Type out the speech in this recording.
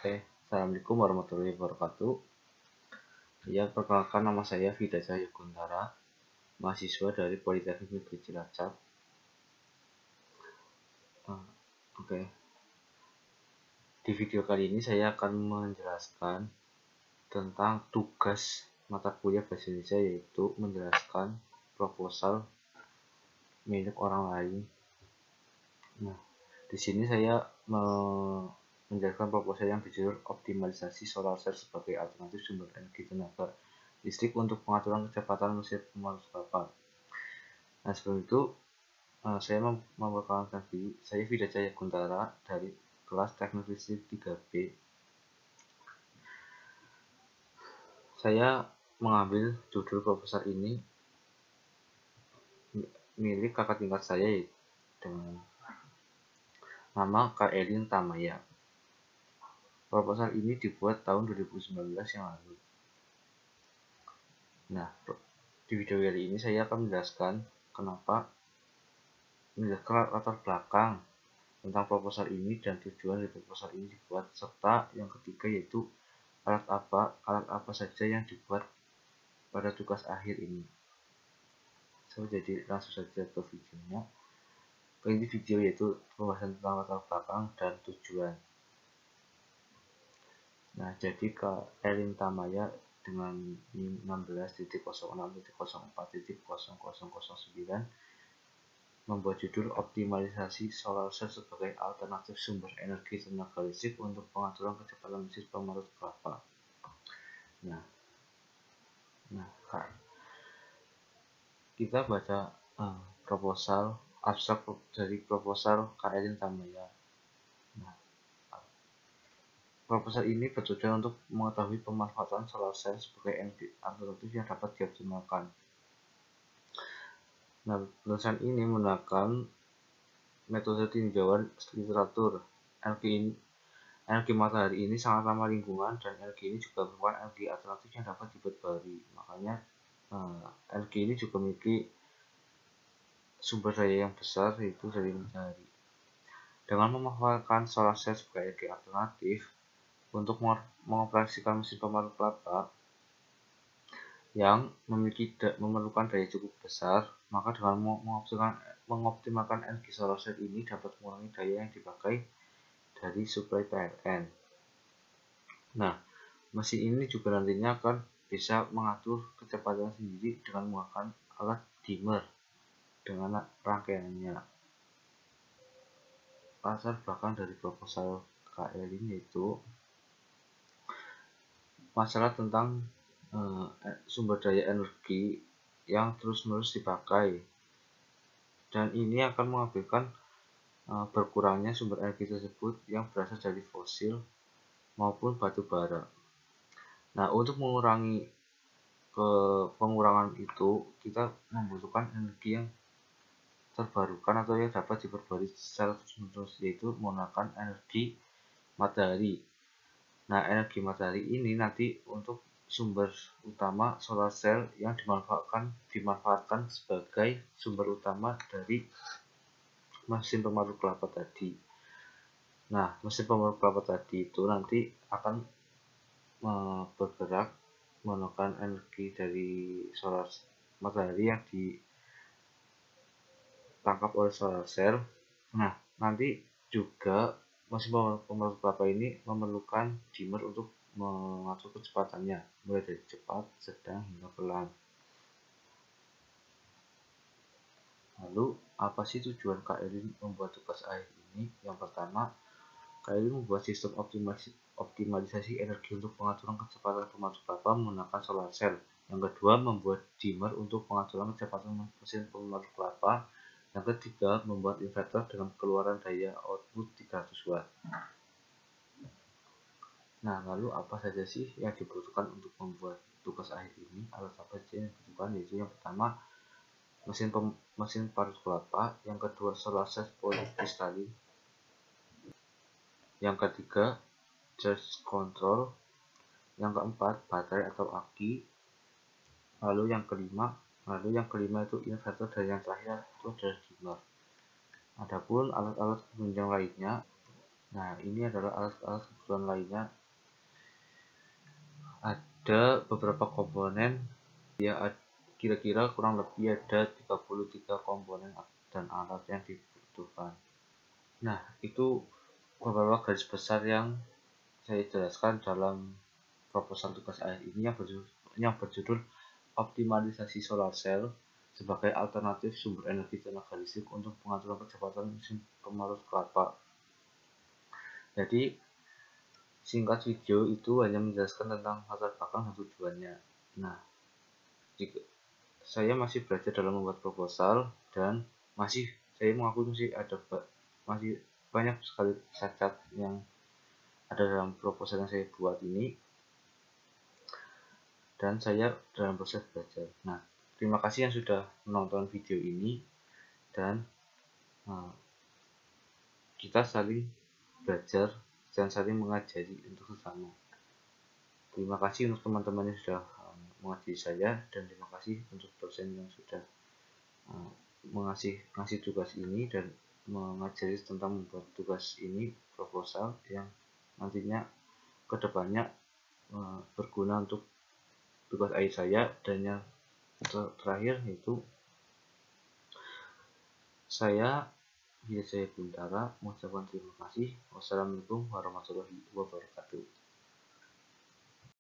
Assalamualaikum warahmatullahi wabarakatuh. Ya, perkenalkan, nama saya Vida Cahaya Guntara, mahasiswa dari Politeknik Negeri Cilacap. Oke. Di video kali ini saya akan menjelaskan tentang tugas mata kuliah bahasa Indonesia, yaitu menjelaskan proposal milik orang lain. Nah, di sini saya menjelaskan proposal yang berjudul optimalisasi solar cell sebagai alternatif sumber energi tenaga listrik untuk pengaturan kecepatan mesin pemandu kelapa. Nah, sebelum itu saya memperkenalkan diri. Saya Vida Cahaya Guntara dari kelas Teknik Listrik 3B. Saya mengambil judul proposal ini milik kakak tingkat saya dengan nama Kak Elin Tamaya. Proposal ini dibuat tahun 2019 yang lalu. Nah, di video kali ini saya akan menjelaskan menjelaskan latar belakang tentang proposal ini dan tujuan dari proposal ini dibuat, serta yang ketiga yaitu alat apa saja yang dibuat pada tugas akhir ini. Jadi langsung saja ke videonya. Ini video yaitu pembahasan tentang latar belakang dan tujuan. Nah, jadi Kak Elin Tamaya dengan NIM 16.06.04.0009 membuat judul optimalisasi solar cell sebagai alternatif sumber energi tenaga listrik untuk pengaturan kecepatan mesin pemarut kelapa. Nah, kita baca proposal abstrak dari proposal Kak Elin Tamaya. Nah, proposal ini bertujuan untuk mengetahui pemanfaatan solar cell sebagai energi alternatif yang dapat dioptimalkan. Nah, tulisan ini menggunakan metode tinjauan literatur. Energi matahari ini sangat ramah lingkungan dan energi ini juga merupakan energi alternatif yang dapat dibuat baru. Makanya energi ini juga memiliki sumber daya yang besar, yaitu dari matahari. Dengan memanfaatkan solar cell sebagai energi alternatif untuk mengoperasikan mesin pemarut kelapa yang memerlukan daya cukup besar, maka dengan mengoptimalkan energi solar cell ini dapat mengurangi daya yang dipakai dari suplai PLN. Nah, mesin ini juga nantinya akan bisa mengatur kecepatan sendiri dengan menggunakan alat dimmer dengan rangkaiannya. Latar belakang dari proposal KL ini yaitu masalah tentang sumber daya energi yang terus-menerus dipakai, dan ini akan mengakibatkan berkurangnya sumber energi tersebut yang berasal dari fosil maupun batu bara. Nah, untuk mengurangi pengurangan itu, kita membutuhkan energi yang terbarukan atau yang dapat diperbarui secara terus-menerus, yaitu menggunakan energi matahari. Nah, energi matahari ini nanti untuk sumber utama solar cell yang dimanfaatkan sebagai sumber utama dari mesin pemarut kelapa tadi. Nah, mesin pemarut kelapa tadi itu nanti akan bergerak menggunakan energi dari solar matahari yang ditangkap oleh solar cell. Nah, nanti juga mesin pemarut kelapa ini memerlukan dimmer untuk mengatur kecepatannya, mulai dari cepat, sedang, hingga pelan. Lalu, apa sih tujuan Kak Elin membuat tugas akhir ini? Yang pertama, Kak Elin membuat sistem optimalisasi energi untuk pengaturan kecepatan pemarut kelapa menggunakan solar cell. Yang kedua, membuat dimmer untuk pengaturan kecepatan mesin pemarut kelapa. Yang ketiga, membuat inverter dengan keluaran daya output 300 watt. Nah, lalu apa saja sih yang dibutuhkan untuk membuat tugas akhir ini? Alat apa saja yang dibutuhkan? Yaitu yang pertama, mesin parut kelapa. Yang kedua, solar cell polikristalin. Yang ketiga, charge control. Yang keempat, baterai atau aki. Lalu yang kelima itu inverter, dan yang terakhir itu adalah dimmer. Adapun alat-alat penunjang lainnya Nah, ini adalah alat-alat kebutuhan lainnya. Ada beberapa komponen, ya kira-kira kurang lebih ada 33 komponen dan alat yang dibutuhkan. Nah, itu beberapa garis besar yang saya jelaskan dalam proposal tugas akhir ini yang berjudul optimalisasi solar cell sebagai alternatif sumber energi tenaga listrik untuk pengaturan kecepatan mesin pemarut kelapa. Jadi singkat video itu hanya menjelaskan tentang latar belakang dan tujuannya. Nah, jika saya masih belajar dalam membuat proposal dan saya mengaku masih banyak sekali cacat yang ada dalam proposal yang saya buat ini, dan saya dalam proses belajar. Nah, terima kasih yang sudah menonton video ini, dan kita saling belajar dan saling mengajari untuk sesama. Terima kasih untuk teman-teman yang sudah mengajari saya, dan terima kasih untuk dosen yang sudah ngasih tugas ini dan mengajari tentang membuat tugas ini, proposal yang nantinya kedepannya berguna untuk tugas akhir saya. Dan yang terakhir yaitu saya Wijaya Bintara mengucapkan terima kasih. Wassalamualaikum warahmatullahi wabarakatuh.